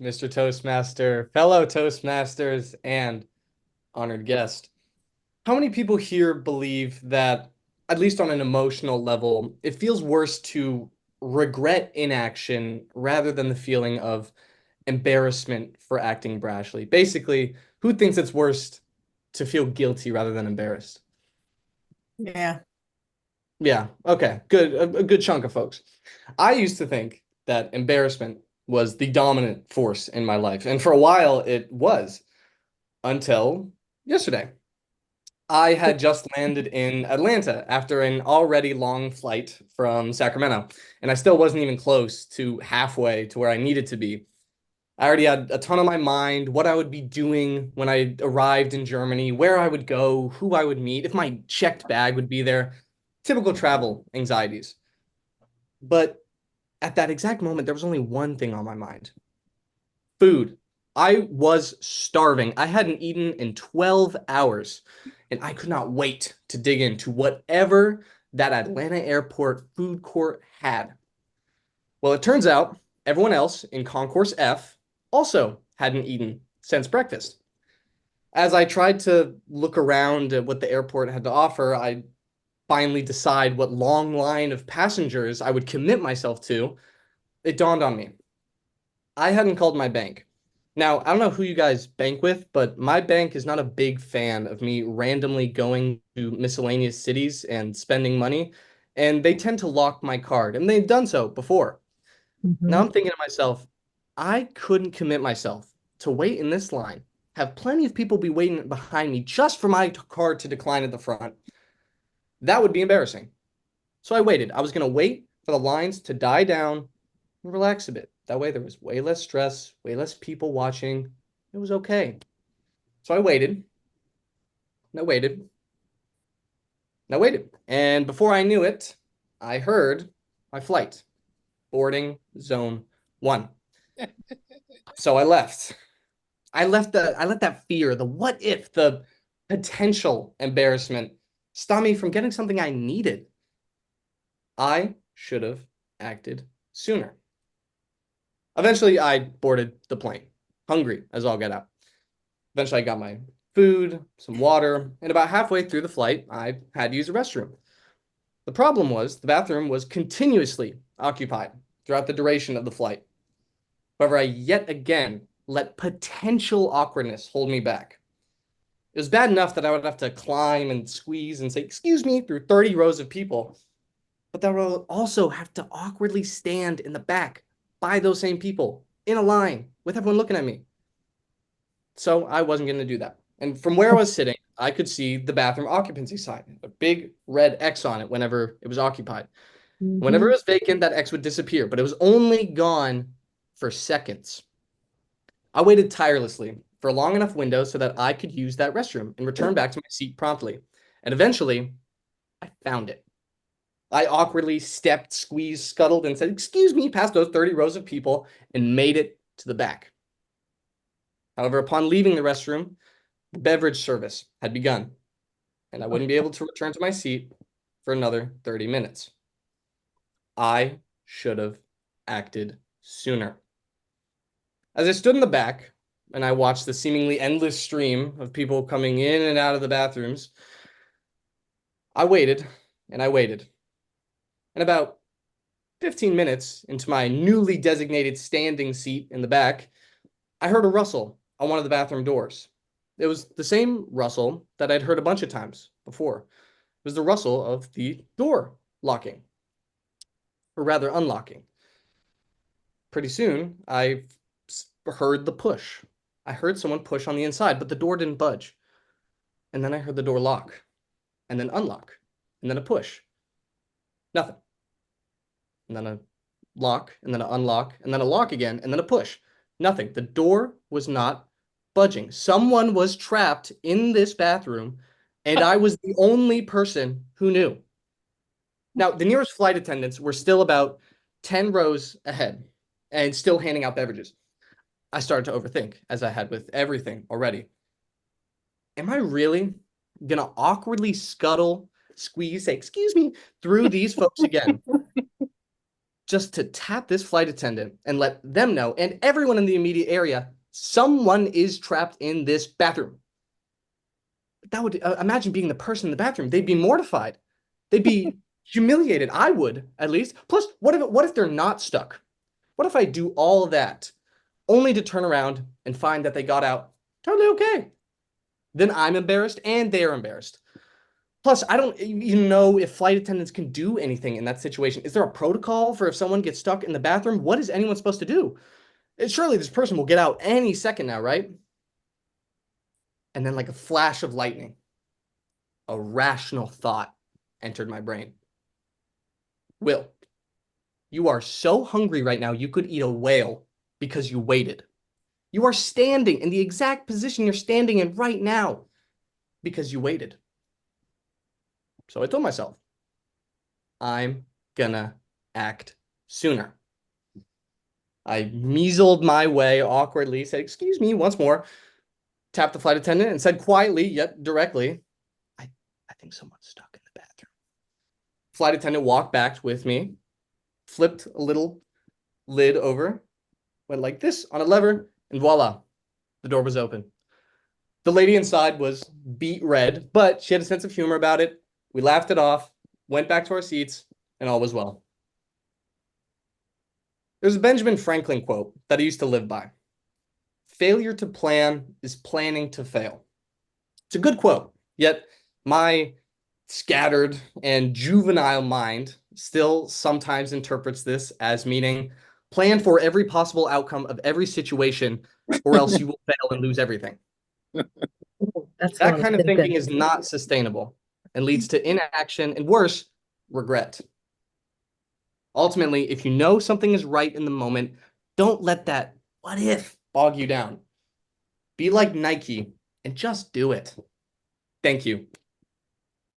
Mr. Toastmaster, fellow Toastmasters, and honored guest. How many people here believe that, at least on an emotional level, it feels worse to regret inaction rather than the feeling of embarrassment for acting brashly? Basically, who thinks it's worse to feel guilty rather than embarrassed? Yeah. Yeah, okay, good. A good chunk of folks. I used to think that embarrassment was the dominant force in my life, and for a while it was until yesterday. I had just landed in Atlanta after an already long flight from Sacramento, and I still wasn't even close to halfway to where I needed to be. I already had a ton on my mind, what I would be doing when I arrived in Germany, where I would go, who I would meet, if my checked bag would be there. Typical travel anxieties. But at that exact moment, there was only one thing on my mind: food. I was starving. I hadn't eaten in 12 hours, and I could not wait to dig into whatever that Atlanta airport food court had. Well, it turns out everyone else in Concourse F also hadn't eaten since breakfast. As I tried to look around at what the airport had to offer, I finally decide what long line of passengers I would commit myself to. It dawned on me. I hadn't called my bank. Now, I don't know who you guys bank with, but my bank is not a big fan of me randomly going to miscellaneous cities and spending money, and they tend to lock my card, and they've done so before. Now Hmm. I'm thinking to myself, I couldn't commit myself to wait in this line, have plenty of people be waiting behind me just for my card to decline at the front. That would be embarrassing. So I waited. I was going to wait for the lines to die down and relax a bit. That way there was way less stress, way less people watching. It was okay. So I waited, and I waited, and I waited. And before I knew it, I heard my flight, boarding zone one. So I left. I let that fear, the what if, the potential embarrassment stop me from getting something I needed. I should have acted sooner. Eventually, I boarded the plane, hungry as all get out. Eventually, I got my food, some water, and about halfway through the flight, I had to use the restroom. The problem was the bathroom was continuously occupied throughout the duration of the flight. However, I yet again let potential awkwardness hold me back. It was bad enough that I would have to climb and squeeze and say, "Excuse me," through 30 rows of people, but that would also have to awkwardly stand in the back by those same people in a line with everyone looking at me. So I wasn't going to do that. And from where I was sitting, I could see the bathroom occupancy sign, a big red X on it whenever it was occupied. Whenever it Hmm. was vacant, that X would disappear, but it was only gone for seconds. I waited tirelessly for a long enough window so that I could use that restroom and return back to my seat promptly. And eventually, I found it. I awkwardly stepped, squeezed, scuttled, and said, "Excuse me," past those 30 rows of people and made it to the back. However, upon leaving the restroom, the beverage service had begun, and I wouldn't be able to return to my seat for another 30 minutes. I should have acted sooner. As I stood in the back and I watched the seemingly endless stream of people coming in and out of the bathrooms, I waited and I waited. And about 15 minutes into my newly designated standing seat in the back, I heard a rustle on one of the bathroom doors. It was the same rustle that I'd heard a bunch of times before. It was the rustle of the door locking, or rather unlocking. Pretty soon, I heard the push. I heard someone push on the inside, but the door didn't budge. And then I heard the door lock, and then unlock, and then a push. Nothing. And then a lock, and then an unlock, and then a lock again, and then a push. Nothing. The door was not budging. Someone was trapped in this bathroom, and I was the only person who knew. Now, the nearest flight attendants were still about 10 rows ahead and still handing out beverages. I started to overthink, as I had with everything already. Am I really gonna awkwardly scuttle, squeeze, say, "Excuse me," through these folks again? just to tap this flight attendant and let them know, and everyone in the immediate area, someone is trapped in this bathroom. That would imagine being the person in the bathroom. They'd be mortified. They'd be humiliated. I would, at least. Plus, what if they're not stuck? What if I do all that only to turn around and find that they got out totally okay? Then I'm embarrassed and they're embarrassed. Plus, I don't even know if flight attendants can do anything in that situation. Is there a protocol for if someone gets stuck in the bathroom? What is anyone supposed to do? Surely this person will get out any second now, right? And then, like a flash of lightning, a rational thought entered my brain. Will, you are so hungry right now, you could eat a whale because you waited. You are standing in the exact position you're standing in right now because you waited. So I told myself, I'm gonna act sooner. I measled my way awkwardly, said, "Excuse me," once more, tapped the flight attendant, and said quietly yet directly, I think someone's stuck in the bathroom. Flight attendant walked back with me, flipped a little lid over, went like this on a lever, and voila, the door was open. The lady inside was beet red, but she had a sense of humor about it. We laughed it off, went back to our seats, and all was well. There's a Benjamin Franklin quote that I used to live by. Failure to plan is planning to fail. It's a good quote, yet my scattered and juvenile mind still sometimes interprets this as meaning plan for every possible outcome of every situation, or else you will fail and lose everything. That's That going kind to of sink thinking in. is not sustainable and leads to inaction and worse, regret. Ultimately, if you know something is right in the moment, don't let that what if bog you down. Be like Nike and just do it. Thank you.